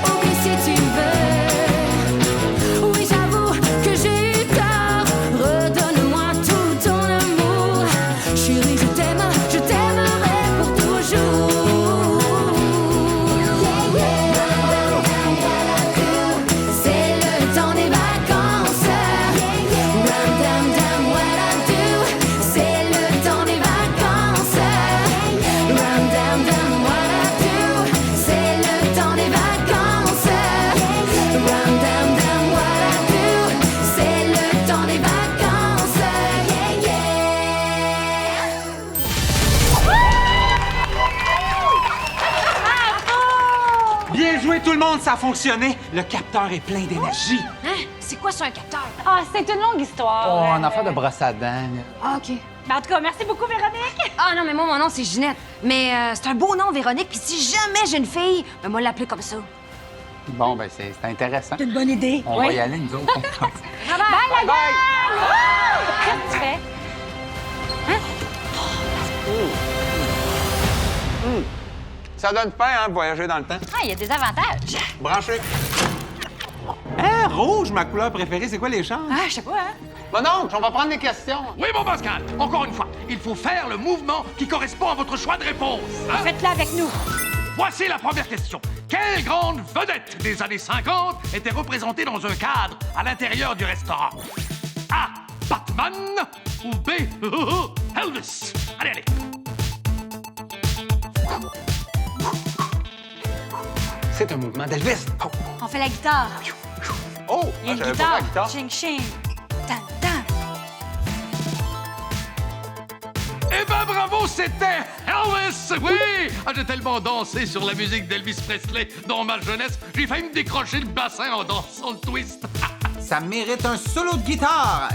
Oublie si tu veux. Oui, j'avoue que j'ai eu tort. Redonne-moi tout ton amour. Chérie, je t'aimerai pour toujours. C'est le temps des vacances. Run down down what I do, c'est le temps des vacances. Run down down what I do, c'est le temps des vacances. Run down down what I do, c'est le temps des vacances. Bien joué tout le monde, ça a fonctionné. Le capteur est plein d'énergie. Hein? C'est quoi ça, un capteur? Ah, c'est une longue histoire. Oh, un affaire de brosse à dents. Ah, OK. Mais en tout cas, merci beaucoup, Véronique. Ah non, mais moi, mon nom, c'est Ginette. Mais c'est un beau nom, Véronique. Puis si jamais j'ai une fille, ben moi, l'appeler comme ça. Bon, ben c'est intéressant. C'est une bonne idée. On va y aller, nous autres. Bye, la gang! Qu'est-ce que tu fais? Ça donne faim, hein, voyager dans le temps. Ah, il y a des avantages. Branché. Hein, rouge, ma couleur préférée, c'est quoi les chances? Ah, je sais pas, hein? Mon oncle, on va prendre des questions. Oui, mon Pascal, encore une fois, il faut faire le mouvement qui correspond à votre choix de réponse. Hein? Faites-le avec nous. Voici la première question. Quelle grande vedette des années 50 était représentée dans un cadre à l'intérieur du restaurant? A. Batman ou B. Elvis? Allez, allez. C'est un mouvement d'Elvis. Oh, On fait la guitare. oh Il y a une j'avais pas la guitare. guitare. Ching, ching. Tan, tan. Eh ben bravo, c'était Elvis! Oui! Ah, j'ai tellement dansé sur la musique d'Elvis Presley dans ma jeunesse, j'ai failli me décrocher le bassin en dansant le twist. Ça mérite un solo de guitare.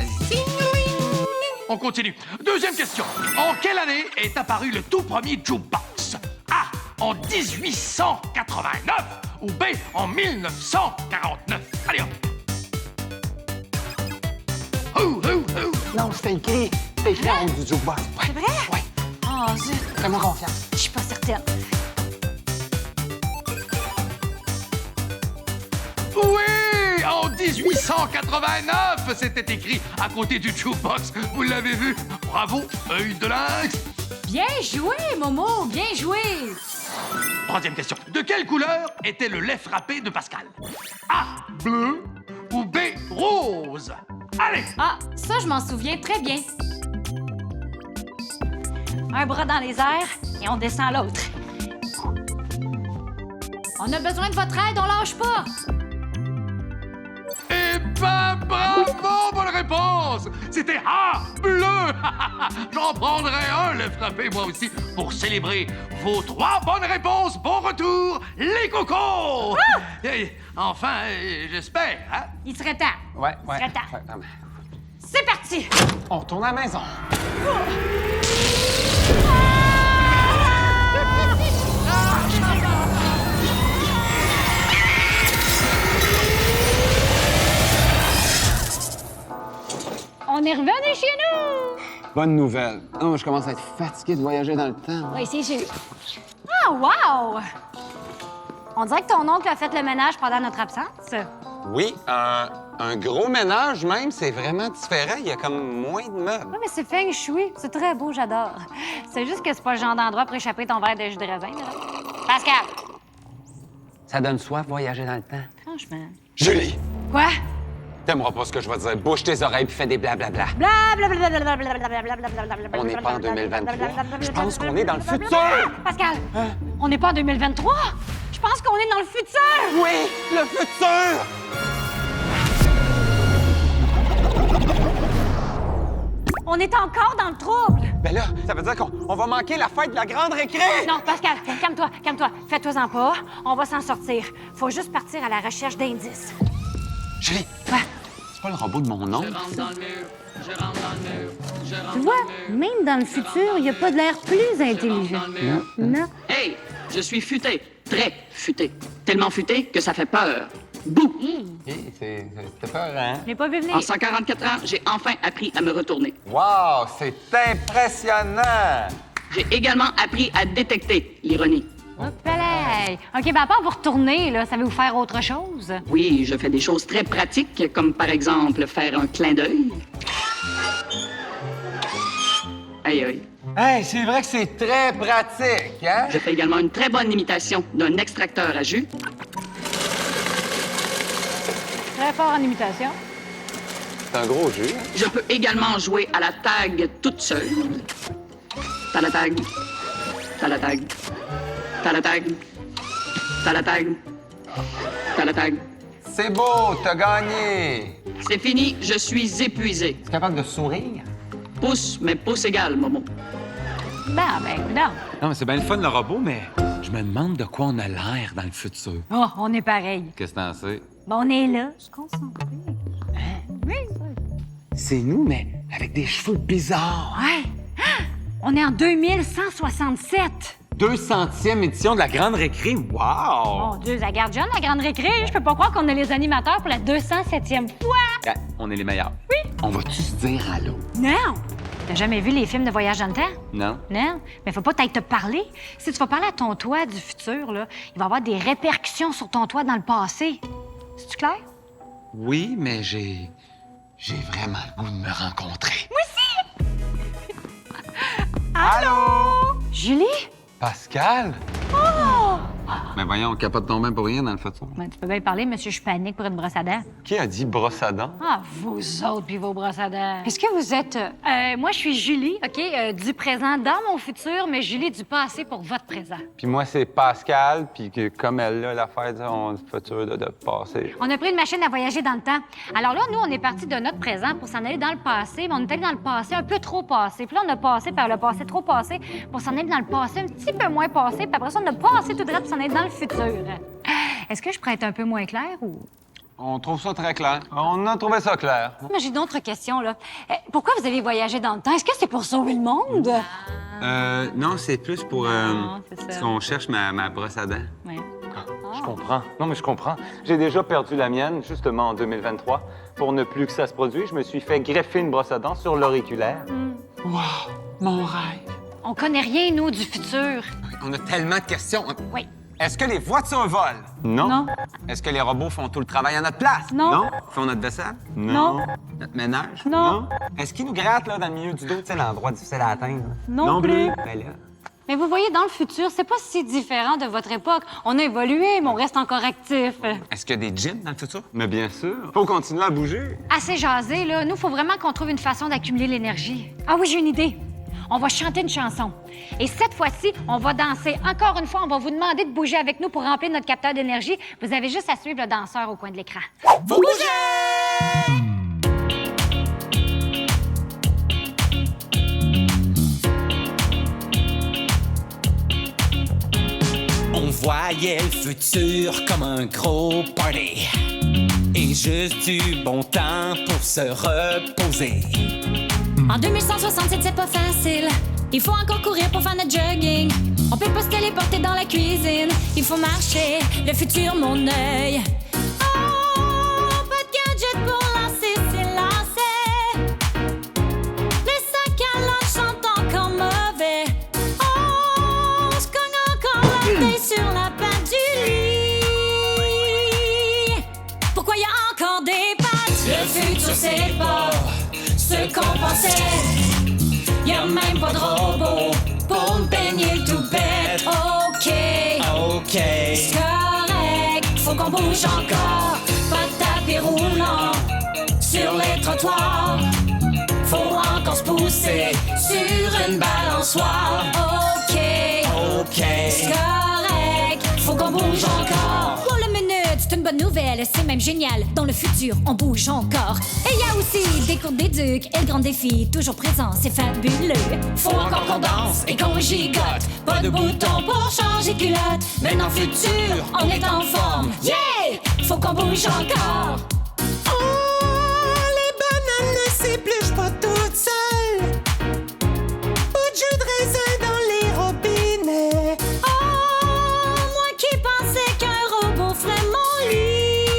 On continue. Deuxième question. En quelle année est apparu le tout premier jukebox? A. En 1889 ou B. En 1949? Allez, hop! Non, c'était écrit. C'était écrit en haut du jukebox. Ouais. C'est vrai? Ouais. Oh, zut. Fais-moi confiance. Je suis pas certaine. Oui! En 1889, c'était écrit à côté du jukebox. Vous l'avez vu? Bravo, œil de lynx! Bien joué, Momo, bien joué. Troisième question. De quelle couleur était le lait frappé de Pascal? A. Bleu ou B. Rose? Allez! Ah, ça, je m'en souviens très bien. Un bras dans les airs et on descend l'autre. On a besoin de votre aide, on lâche pas. Eh ben, bravo! Bonne réponse! C'était A. Bleu! J'en prendrai un, le frappé, moi aussi, pour célébrer vos 3 bonnes réponses. Bon retour, les cocos! Enfin, j'espère, hein? Il serait temps. Ouais, ouais. serait temps. Ouais, ouais. C'est parti! On retourne à la maison. Ah! est revenu chez nous! Bonne nouvelle. Oh, je commence à être fatigué de voyager dans le temps. Oui, c'est sûr. Ah, wow! On dirait que ton oncle a fait le ménage pendant notre absence. Oui, un gros ménage même, c'est vraiment différent. Il y a comme moins de meubles. Oui, mais c'est feng shui. C'est très beau, j'adore. C'est juste que c'est pas le genre d'endroit pour échapper ton verre de jus de raisin, là. Pascal! Ça donne soif voyager dans le temps. Franchement. Julie! Quoi? T'aimeras pas ce que je vais te dire. Bouge tes oreilles puis fais des blablabla. On n'est pas en 2023. Je pense qu'on est dans le futur! Pascal! On n'est pas en 2023? Je pense qu'on est dans le futur! Oui, le futur! On est encore dans le trouble! Ben là, ça veut dire qu'on va manquer la fête de la grande récré! Non, Pascal, calme-toi. Fais-toi-en pas. On va s'en sortir. Faut juste partir à la recherche d'indices. Julie! Quoi? C'est pas le robot de mon oncle? Je rentre dans le mur, je rentre dans le mur, je rentre Tu vois, même dans le futur, il n'y a pas de l'air plus intelligent. Non. Hey, je suis futé, très futé. Tellement futé que ça fait peur. Bouh! C'était peur, hein? Je l'ai pas vu venir. En 144 ans, j'ai enfin appris à me retourner. Wow, c'est impressionnant! J'ai également appris à détecter l'ironie. Palais. OK, ben à part vous retourner, là, savez-vous faire autre chose? Oui, je fais des choses très pratiques, comme par exemple faire un clin d'œil. Aïe, aïe. Hey, c'est vrai que c'est très pratique, hein? Je fais également une très bonne imitation d'un extracteur à jus. Très fort en imitation. C'est un gros jeu. Hein? Je peux également jouer à la tag toute seule. T'as la tag. T'as la tag. T'as la tag. T'as la tag. T'as la tag. C'est beau, t'as gagné! C'est fini, je suis épuisé. Tu es capable de sourire? Pouce, mais pouce égal, Momo. Ben, non. Non, mais c'est bien le fun, le robot, mais je me demande de quoi on a l'air dans le futur. Oh, on est pareil. Qu'est-ce que t'en sais? Ben, on est là. Se concentrer. Oui. C'est nous, mais avec des cheveux bizarres. Ouais. Ah! On est en 2167. 200e édition de la Grande Récré. Wow! Mon Dieu, ça garde jeune, la grande récré. Je peux pas croire qu'on est les animateurs pour la 207e fois. Ah, on est les meilleurs. Oui. On va-tu se dire allô? Non. T'as jamais vu les films de voyage dans le temps? Non. Non. Mais faut pas t'aille te parler. Si tu vas parler à ton toi du futur, là, il va y avoir des répercussions sur ton toi dans le passé. C'est-tu clair? Oui, mais j'ai vraiment le goût de me rencontrer. Moi aussi! Allô? Julie? Pascal? Oh! Mais voyons, on capote ton bain pour rien dans le futur. Ben, tu peux bien parler, monsieur, je panique pour une brosse à dents. Qui a dit brosse à dents? Ah, vous autres puis vos brosses à dents. Est-ce que vous êtes... moi, je suis Julie, OK, du présent dans mon futur, mais Julie du passé pour votre présent. Puis moi, c'est Pascal, puis que comme elle a l'affaire du futur de passé. On a pris une machine à voyager dans le temps. Alors là, nous, on est parti de notre présent pour s'en aller dans le passé, mais on est allé dans le passé un peu trop passé. Puis là, on a passé par le passé trop passé pour s'en aller dans le passé un petit peu moins passé, puis après ça, on a passé tout droit pour s'en aller dans le futur. Est-ce que je pourrais être un peu moins claire ou... On trouve ça très clair. On a trouvé ça clair. Moi, j'ai d'autres questions, là. Pourquoi vous avez voyagé dans le temps? Est-ce que c'est pour sauver le monde? Non, c'est plus pour... c'est ça. parce qu'on cherche ma brosse à dents. Oui. Je comprends. Non, mais je comprends. J'ai déjà perdu la mienne, justement, en 2023. Pour ne plus que ça se produise, je me suis fait greffer une brosse à dents sur l'auriculaire. Wow! Mon rêve! On connaît rien, nous, du futur. On a tellement de questions. Oui. Est-ce que les voitures volent? Non. Est-ce que les robots font tout le travail à notre place? Non. Font notre vaisselle? Non. Notre ménage? Non. Est-ce qu'ils nous grattent là, dans le milieu du dos, tu sais, l'endroit difficile à atteindre? Non plus. Ben là. Mais vous voyez, dans le futur, c'est pas si différent de votre époque. On a évolué, mais on reste encore actif. Est-ce qu'il y a des gyms dans le futur? Mais bien sûr. Faut continuer à bouger. Assez jasé, là. Nous, faut vraiment qu'on trouve une façon d'accumuler l'énergie. Ah oui, j'ai une idée. On va chanter une chanson. Et cette fois-ci, on va danser. Encore une fois, on va vous demander de bouger avec nous pour remplir notre capteur d'énergie. Vous avez juste à suivre le danseur au coin de l'écran. Faut bouger! On voyait le futur comme un gros party et juste du bon temps pour se reposer. En 2167, c'est pas facile. Il faut encore courir pour faire notre jogging. On peut pas se téléporter dans la cuisine. Il faut marcher, le futur, mon œil. Oh, pas de gadget pour lancer, c'est lancé. sur ses pas ce qu'on pensait. Y'a même pas de robot pour me peigner le tout bête. OK, c'est correct, faut qu'on bouge encore. Pas de tapis roulant sur les trottoirs. Faut encore se pousser sur une balançoire. OK, c'est correct, faut qu'on bouge encore. Pour le minute, c'est une bonne nouvelle, c'est même génial. Dans le futur, on bouge encore. Et il y a aussi des cours d'éduc et le grand défi, toujours présent, c'est fabuleux. Faut encore qu'on danse et qu'on gigote. Pas de bouton pour changer de culotte. Mais dans le futur, on est en forme. Yeah! Faut qu'on bouge encore. Les bananes ne s'épluchent pas toutes seules. Pas de jus de raisin dans les robinets. Moi qui pensais qu'un robot ferait mon lit.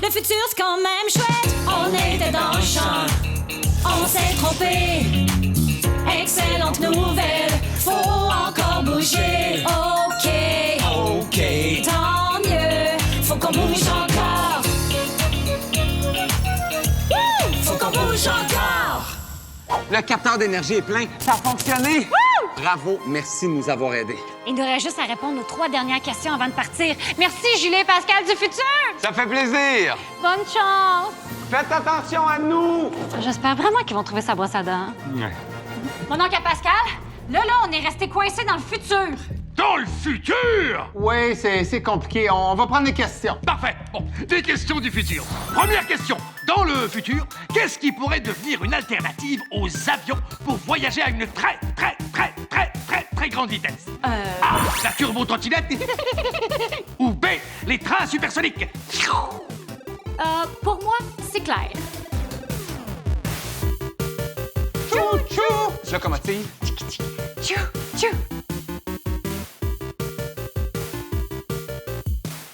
Le futur c'est quand même chouette. On était dans le champ, on s'est trompé. Excellente nouvelle, faut encore bouger. OK, tant mieux, faut qu'on bouge encore. Faut qu'on bouge encore. Le capteur d'énergie est plein. Ça a fonctionné. Bravo, merci de nous avoir aidés. Il nous reste juste à répondre aux 3 dernières questions avant de partir. Merci, Julie et Pascal du futur! Ça fait plaisir. Bonne chance! Faites attention à nous. J'espère vraiment qu'ils vont trouver sa brosse à dents. Ouais. Mon oncle à Pascal, là, on est resté coincé dans le futur. Dans le futur? Oui, c'est compliqué. On va prendre des questions. Parfait. Bon, des questions du futur. Première question. Dans le futur, qu'est-ce qui pourrait devenir une alternative aux avions pour voyager à une très grande vitesse? A, la turbo-trottinette. Ou B, les trains supersoniques. Pour moi, c'est clair. Chou-chou! Locomotive. Tchou!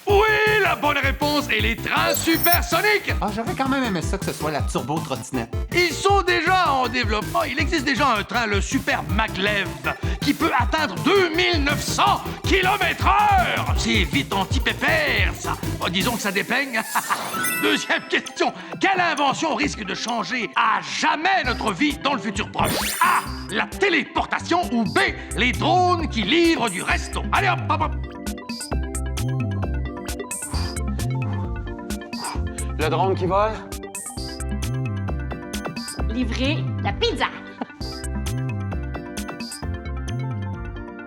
Oui, la bonne réponse est les trains supersoniques. J'aurais quand même aimé ça que ce soit la turbo-trottinette. Ils sont déjà en développement. Il existe déjà un train, le Super Maglev, qui peut atteindre 2900 km/h. C'est vite anti-pépère, ça. Disons que ça dépeigne. Deuxième question. Quelle invention risque de changer à jamais notre vie dans le futur proche? A, la téléportation, ou B, les drones qui livrent du resto. Allez hop, hop, hop. Le drone qui vole? Livrer la pizza.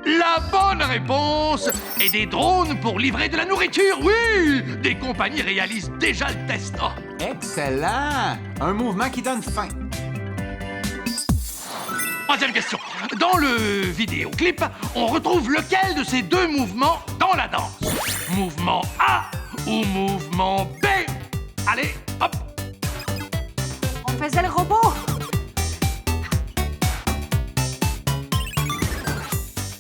La bonne réponse est des drones pour livrer de la nourriture, oui! Des compagnies réalisent déjà le test. Oh. Excellent! Un mouvement qui donne faim. Troisième question. Dans le vidéoclip, on retrouve lequel de ces deux mouvements dans la danse? Mouvement A ou mouvement B? Allez, hop! On faisait le robot.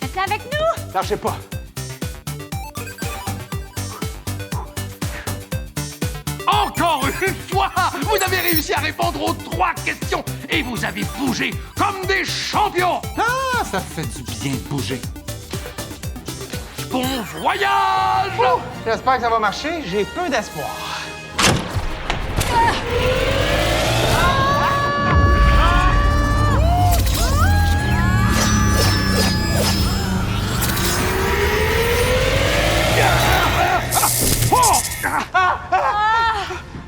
Faites-le avec nous! Lâchez pas. Encore une fois, vous avez réussi à répondre aux 3 questions et vous avez bougé comme des champions. Ça fait du bien de bouger. Bon voyage! J'espère que ça va marcher. J'ai peu d'espoir.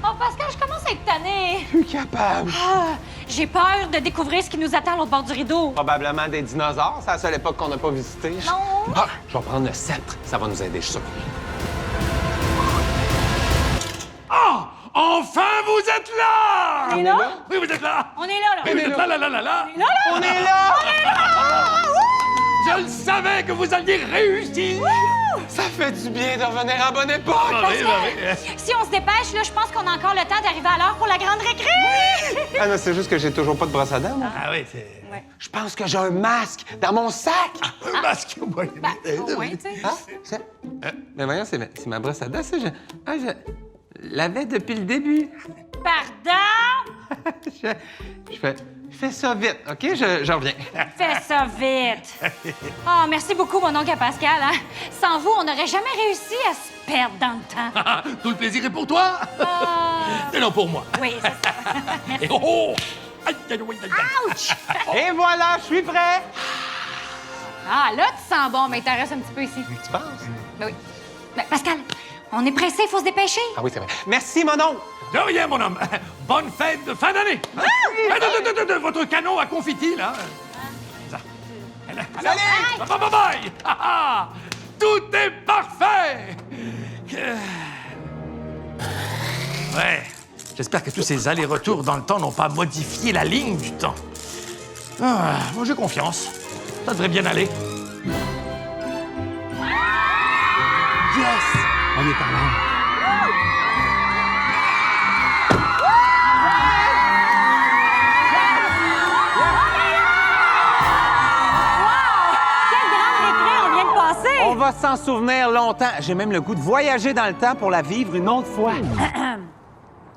Oh, Pascal, je commence à être tannée. Plus capable. J'ai peur de découvrir ce qui nous attend à l'autre bord du rideau. Probablement des dinosaures. C'est la seule époque qu'on n'a pas visité. Non. Je vais prendre le sceptre. Ça va nous aider, je suis sûr. Ah! Enfin, vous êtes là! On est là? Oui, vous êtes là! On est là, là. Oui, vous êtes là, là, là, là, là! On est là, là. On est là! On est là! Je le savais que vous alliez réussir! Ça fait du bien de revenir à bonne époque! Si on se dépêche, là, je pense qu'on a encore le temps d'arriver à l'heure pour la grande récré! Ah non, c'est juste que j'ai toujours pas de brosse à dents, moi. Ah oui, c'est... Je pense que j'ai un masque dans mon sac! Un masque, oui. Oui, tu sais. Mais voyons, c'est ma brosse à dents, ça. Je l'avais depuis le début. Pardon? Je Fais ça vite, OK? Je reviens. Fais ça vite. Oh, merci beaucoup, mon oncle Pascal. Hein? Sans vous, on n'aurait jamais réussi à se perdre dans le temps. Tout le plaisir est pour toi. Et non pour moi. Oui, c'est ça. Et oh, oh! Aïe, aïe, aïe, aïe. Ouch! Et voilà, je suis prêt! Ah, là, tu sens bon, mais il t'en reste un petit peu ici. Tu penses? Ben oui. Ben, Pascal, on est pressé, il faut se dépêcher. Ah oui, c'est vrai. Merci, mon oncle! De rien, mon homme. Bonne fête de fin d'année. Votre canon à confetti, là. Ça. Allez! Bye, bye, bye. Ah, ah. Tout est parfait. Ouais. J'espère que tous ces allers-retours dans le temps n'ont pas modifié la ligne du temps. Ah, moi, j'ai confiance. Ça devrait bien aller. Yes! On est en l'air. On va s'en souvenir longtemps. J'ai même le goût de voyager dans le temps pour la vivre une autre fois.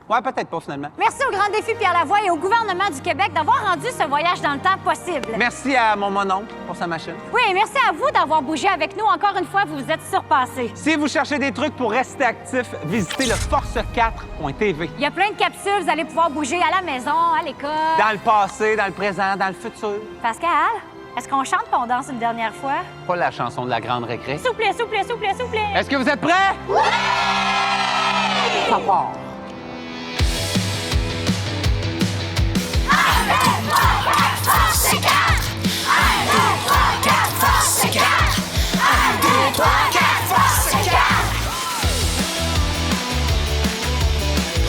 Ouais, peut-être pas, finalement. Merci au Grand Défi Pierre Lavoie et au gouvernement du Québec d'avoir rendu ce voyage dans le temps possible. Merci à mon mononcle pour sa machine. Oui, et merci à vous d'avoir bougé avec nous. Encore une fois, vous vous êtes surpassés. Si vous cherchez des trucs pour rester actif, visitez le force4.tv. Il y a plein de capsules, vous allez pouvoir bouger à la maison, à l'école. Dans le passé, dans le présent, dans le futur. Pascal, est-ce qu'on chante et on danse une dernière fois? Pas la chanson de la grande récré. S'il vous plaît, s'il vous plaît, s'il vous plaît, s'il vous plaît. Est-ce que vous êtes prêts? Oui! Ça part. 1, 2, 3, 4, force 4. 1, 2, 3, 4, force 4. 1, 2, 3, 4, force 4.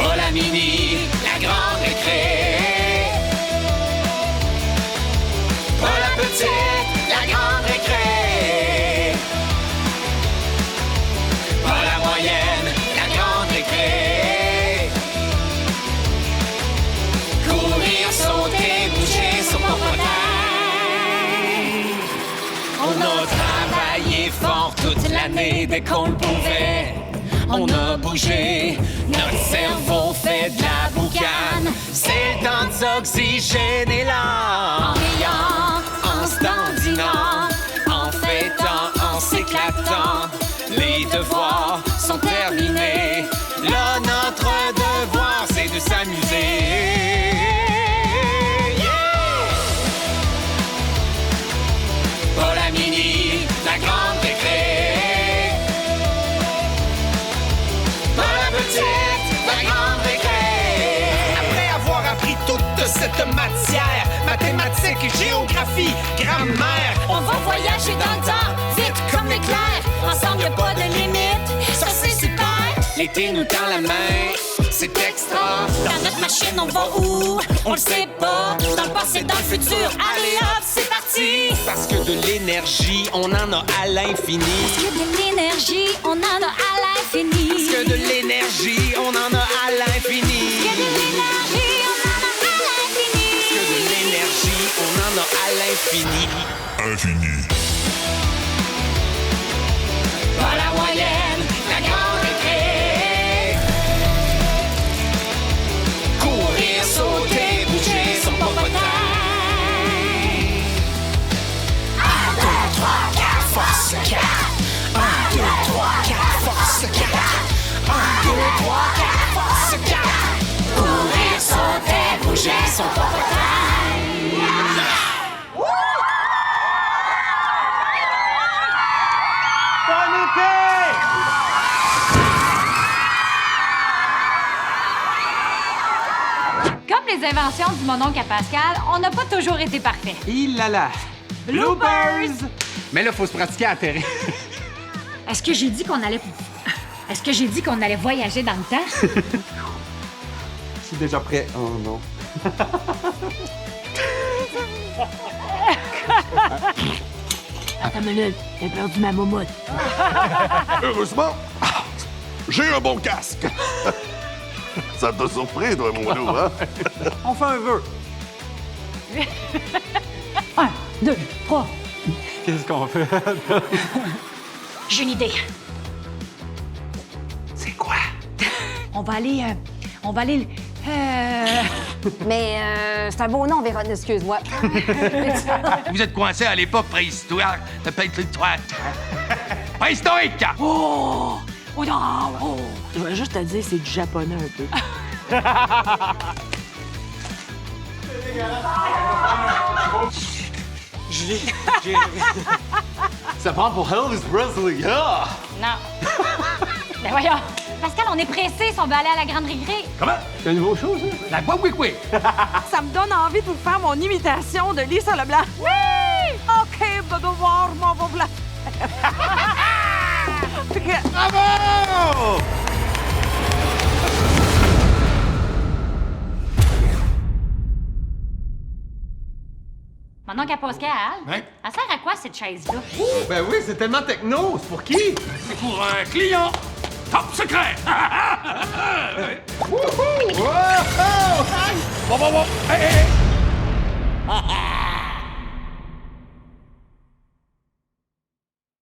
Oh la mini, la grande récré. Oh la petite, la grande récré. Oh la moyenne, la grande récré. Courir, sauter, bouger son popotin. On a travaillé fort toute l'année dès qu'on le pouvait. On a bougé, notre cerveau fait de la boucane. C'est le temps de s'oxygéner là. En riant, en se dandinant, en fêtant, en s'éclatant. Les devoirs sont terminés. Là, notre devoir, c'est de s'amuser. Oh la mini, la grande récré. Oh la petite, la grande récré. Après avoir appris toute cette matière, mathématiques, géographie, grammaire, on va voyager dans le temps, vite comme l'éclair. Ensemble, y'a pas de limite, ça c'est super. L'été nous tend la main, c'est extra. Dans notre machine, on va où? On le sait pas. Dans le passé, dans le futur, allez hop, c'est parti. Parce que de l'énergie, on en a à l'infini. Parce que de l'énergie, on en a à l'infini. Parce que de l'énergie, on en a à l'infini. Parce que de l'énergie, on en a à l'infini. Parce que de l'énergie, on en a à l'infini. Infini. Pas la moyenne, la grande récré. Courir, sauter, bouger son popotin. 1, 2, 3, 4, force 4. 1, 2, 3, 4, force 4. 1, 2, 3, 4, force 4. Courir, sauter, bouger son popotin. Bon été! Comme les inventions du mononcle à Pascal, on n'a pas toujours été parfait. Il là là! Bloopers! Mais là, faut se pratiquer à atterrir. Est-ce que j'ai dit qu'on allait... Est-ce que j'ai dit qu'on allait voyager dans le temps? Je suis déjà prêt. Oh non. Attends une minute, j'ai perdu ma moumoute. Heureusement, j'ai un bon casque. Ça t'a surpris, toi, mon loup, hein? On fait un vœu. 1, 2, 3. Qu'est-ce qu'on fait? J'ai une idée. C'est quoi? On va aller Mais c'est un beau nom, Véronique, excuse-moi. Vous êtes coincé à l'époque préhistorique. Préhistorique! Oh! Oh non! Oh! Je vais juste te dire, c'est du japonais un peu. Julie, ça prend pour Elvis Presley, ah! Non. Ben voyons. Pascal, on est pressés si on veut aller à la grande récré. Comment? C'est un nouveau show, ça? La quoi, oui, oui. Ça me donne envie de vous faire mon imitation de Lisa Leblanc. Oui! OK, de devoir mon beau blanc. Bravo! Maintenant qu'à Pascal, Ouais. elle sert à quoi cette chaise-là? Ben oui, c'est tellement techno, c'est pour qui? C'est pour un client top secret! Wouhou! Wow! Bon, bon, bon! Hey, hey, hey.